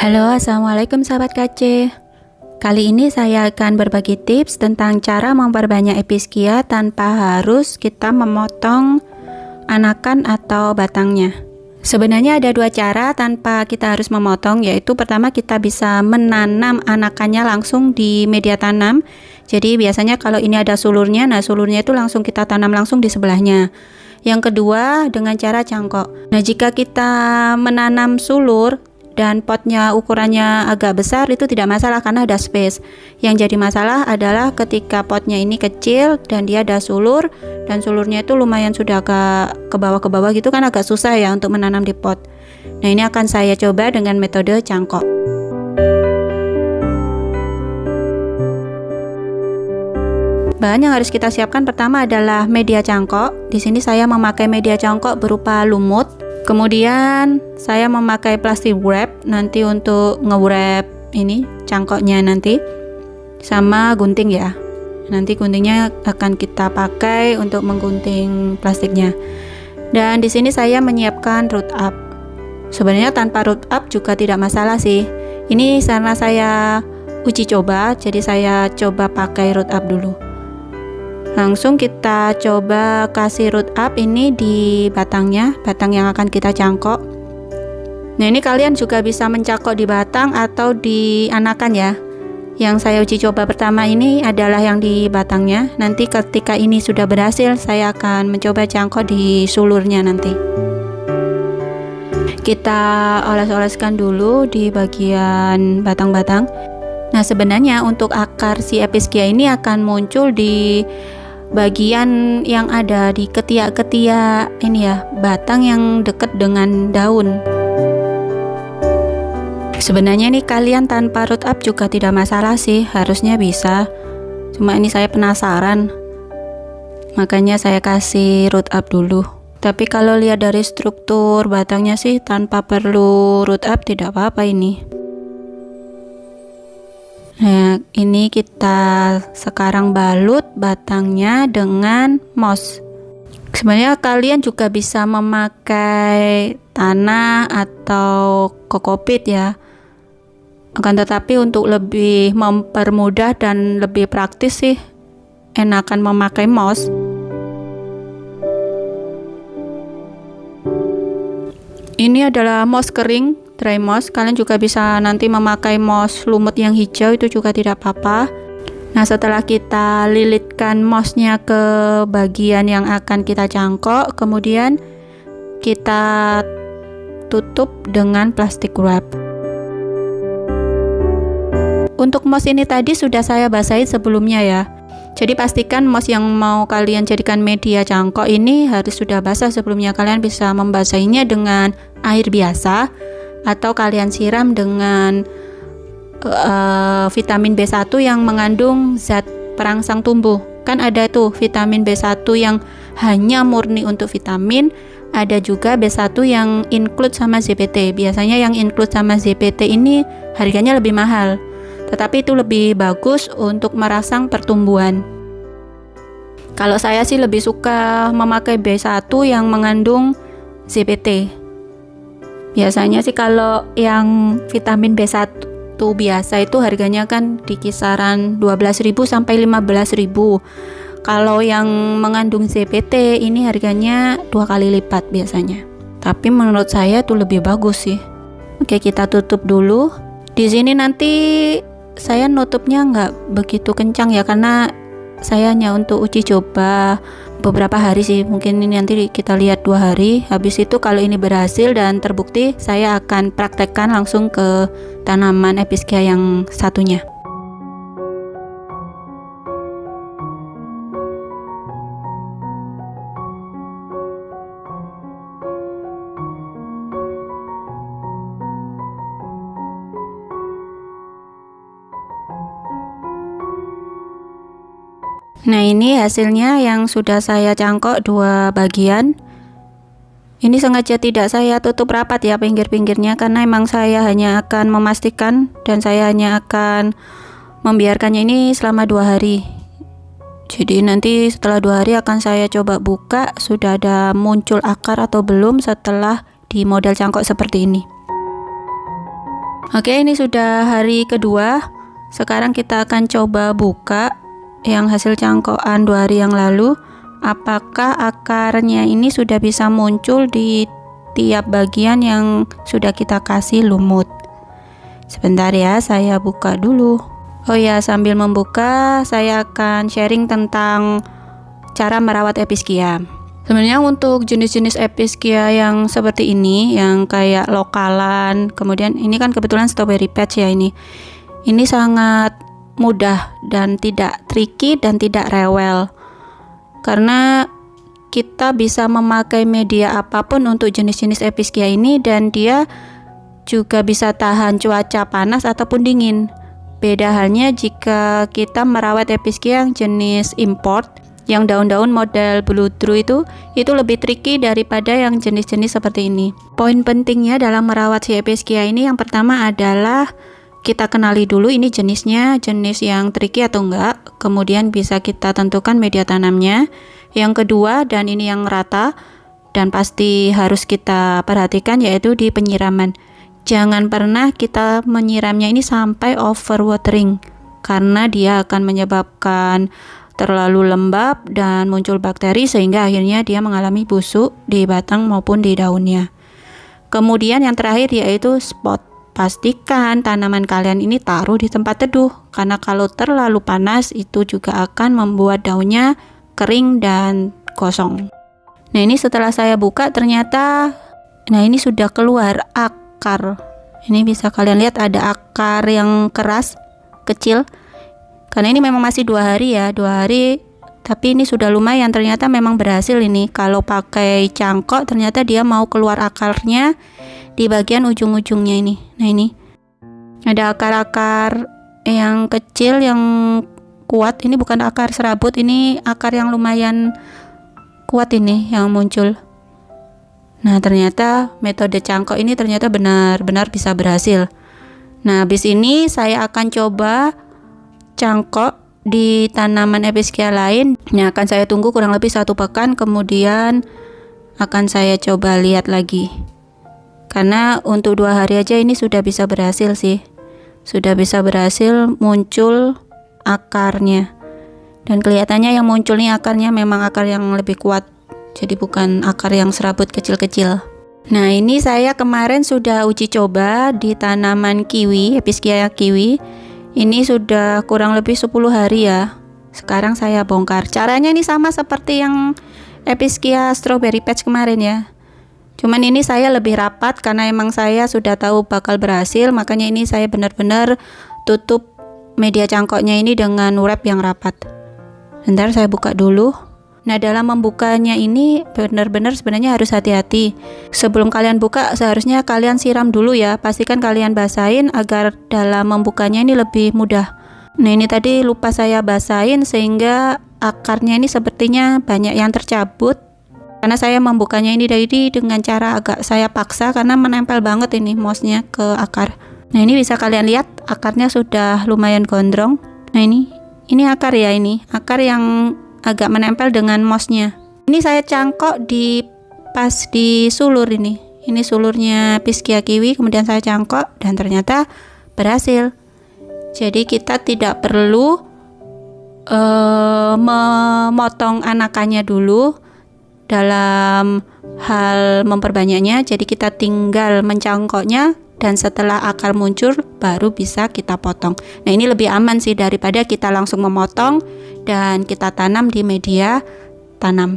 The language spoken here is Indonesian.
Halo, assalamualaikum sahabat KC. Kali ini saya akan berbagi tips tentang cara memperbanyak Episkia tanpa harus kita memotong anakan atau batangnya. Sebenarnya ada dua cara tanpa kita harus memotong, yaitu pertama kita bisa menanam anakannya langsung di media tanam. Jadi biasanya kalau ini ada sulurnya, nah sulurnya itu langsung kita tanam langsung di sebelahnya. Yang kedua dengan cara cangkok. Nah jika kita menanam sulur dan potnya ukurannya agak besar, itu tidak masalah karena ada space. Yang jadi masalah adalah ketika potnya ini kecil dan dia ada sulur, dan sulurnya itu lumayan sudah agak ke bawah gitu kan, agak susah ya untuk menanam di pot. Nah ini akan saya coba dengan metode cangkok. Bahan yang harus kita siapkan pertama adalah media cangkok. Di sini saya memakai media cangkok berupa lumut. Kemudian saya memakai plastik wrap nanti untuk nge-wrap ini cangkoknya nanti, sama gunting ya. Nanti guntingnya akan kita pakai untuk menggunting plastiknya. Dan di sini saya menyiapkan root up. Sebenarnya tanpa root up juga tidak masalah sih. Ini karena saya uji coba, jadi saya coba pakai root up dulu. Langsung kita coba kasih root up ini di batangnya, batang yang akan kita cangkok. Nah ini kalian juga bisa mencangkok di batang atau di anakan ya. Yang saya uji coba pertama ini adalah yang di batangnya. Nanti ketika ini sudah berhasil, saya akan mencoba cangkok di sulurnya nanti. Kita oles-oleskan dulu di bagian batang-batang. Nah sebenarnya untuk akar si Episkia ini akan muncul di bagian yang ada di ketiak-ketiak ini ya, batang yang dekat dengan daun. Sebenarnya nih kalian tanpa root up juga tidak masalah sih, harusnya bisa. Cuma ini saya penasaran, makanya saya kasih root up dulu. Tapi kalau lihat dari struktur batangnya sih tanpa perlu root up tidak apa-apa ini. Nah ini kita sekarang balut batangnya dengan moss. Sebenarnya kalian juga bisa memakai tanah atau kokopit ya. Akan tetapi untuk lebih mempermudah dan lebih praktis sih, enakan memakai moss. Ini adalah moss kering, dry moss. Kalian juga bisa nanti memakai moss lumut yang hijau, itu juga tidak apa-apa. Nah setelah kita lilitkan mossnya ke bagian yang akan kita cangkok, kemudian kita tutup dengan plastik wrap. Untuk moss ini tadi sudah saya basahi sebelumnya ya. Jadi pastikan moss yang mau kalian jadikan media cangkok ini harus sudah basah sebelumnya. Kalian bisa membasahinya dengan air biasa atau kalian siram dengan vitamin B1 yang mengandung zat perangsang tumbuh. Kan ada tuh vitamin B1 yang hanya murni untuk vitamin, ada juga B1 yang include sama ZPT. Biasanya yang include sama ZPT ini harganya lebih mahal, tetapi itu lebih bagus untuk merangsang pertumbuhan. Kalau saya sih lebih suka memakai B1 yang mengandung ZPT. Biasanya sih kalau yang vitamin B1 biasa itu harganya kan di kisaran 12.000 sampai 15.000. Kalau yang mengandung ZPT ini harganya 2 kali lipat biasanya. Tapi menurut saya itu lebih bagus sih. Oke, kita tutup dulu. Di sini nanti saya nutupnya nggak begitu kencang ya, karena saya hanya untuk uji coba beberapa hari sih. Mungkin ini nanti kita lihat 2 hari. Habis itu kalau ini berhasil dan terbukti, saya akan praktekkan langsung ke tanaman Episkia yang satunya. Nah ini hasilnya yang sudah saya cangkok 2 bagian. Ini sengaja tidak saya tutup rapat ya pinggir-pinggirnya, karena emang saya hanya akan memastikan dan saya hanya akan membiarkannya ini selama 2 hari. Jadi nanti setelah 2 hari akan saya coba buka sudah ada muncul akar atau belum setelah di model cangkok seperti ini. Oke, ini sudah hari kedua. Sekarang kita akan coba buka yang hasil cangkokan 2 hari yang lalu. Apakah akarnya ini sudah bisa muncul di tiap bagian yang sudah kita kasih lumut. Sebentar ya, saya buka dulu. Oh ya, sambil membuka saya akan sharing tentang cara merawat Epischia. Sebenarnya untuk jenis-jenis Epischia yang seperti ini, yang kayak lokalan, kemudian ini kan kebetulan strawberry patch ya ini. Ini sangat mudah dan tidak tricky dan tidak rewel. Karena kita bisa memakai media apapun untuk jenis-jenis Epischia ini dan dia juga bisa tahan cuaca panas ataupun dingin. Beda halnya jika kita merawat Epischia yang jenis import, yang daun-daun model blue drew itu lebih tricky daripada yang jenis-jenis seperti ini. Poin pentingnya dalam merawat si Epischia ini yang pertama adalah kita kenali dulu ini jenisnya, jenis yang tricky atau enggak. Kemudian bisa kita tentukan media tanamnya. Yang kedua, dan ini yang rata dan pasti harus kita perhatikan, yaitu di penyiraman. Jangan pernah kita menyiramnya ini sampai overwatering, karena dia akan menyebabkan terlalu lembab dan muncul bakteri sehingga akhirnya dia mengalami busuk di batang maupun di daunnya. Kemudian yang terakhir yaitu spot. Pastikan tanaman kalian ini taruh di tempat teduh, karena kalau terlalu panas itu juga akan membuat daunnya kering dan gosong. Nah, ini setelah saya buka ternyata ini sudah keluar akar. Ini bisa kalian lihat ada akar yang keras kecil. Karena ini memang masih 2 hari ya, 2 hari, tapi ini sudah lumayan, ternyata memang berhasil ini. Kalau pakai cangkok ternyata dia mau keluar akarnya di bagian ujung-ujungnya ini. Nah, ini ada akar-akar yang kecil yang kuat. Ini bukan akar serabut, ini akar yang lumayan kuat ini yang muncul. Nah, ternyata metode cangkok ini ternyata benar-benar bisa berhasil. Nah, habis ini saya akan coba cangkok di tanaman Epischia lain. Nah, akan saya tunggu kurang lebih 1 pekan, kemudian akan saya coba lihat lagi. Karena untuk 2 hari aja ini sudah bisa berhasil sih. Sudah bisa berhasil muncul akarnya. Dan kelihatannya yang muncul nih akarnya memang akar yang lebih kuat. Jadi bukan akar yang serabut kecil-kecil. Nah, ini saya kemarin sudah uji coba di tanaman kiwi, Epischia kiwi. Ini sudah kurang lebih 10 hari ya. Sekarang saya bongkar. Caranya ini sama seperti yang Epischia strawberry patch kemarin ya. Cuman ini saya lebih rapat karena emang saya sudah tahu bakal berhasil. Makanya ini saya benar-benar tutup media cangkoknya ini dengan wrap yang rapat. Bentar saya buka dulu. Nah, dalam membukanya ini benar-benar sebenarnya harus hati-hati. Sebelum kalian buka seharusnya kalian siram dulu ya. Pastikan kalian basahin agar dalam membukanya ini lebih mudah. Nah, ini tadi lupa saya basahin sehingga akarnya ini sepertinya banyak yang tercabut. Karena saya membukanya ini tadi dengan cara agak saya paksa karena menempel banget ini mouse-nya ke akar. Nah, ini bisa kalian lihat akarnya sudah lumayan gondrong. Nah, ini akar ya, ini akar yang agak menempel dengan mouse-nya. Ini saya cangkok di pas di sulur ini. Ini sulurnya Epischia kiwi, kemudian saya cangkok dan ternyata berhasil. Jadi kita tidak perlu memotong anakannya dulu dalam hal memperbanyaknya. Jadi kita tinggal mencangkoknya dan setelah akar muncul baru bisa kita potong. Nah, ini lebih aman sih daripada kita langsung memotong dan kita tanam di media tanam.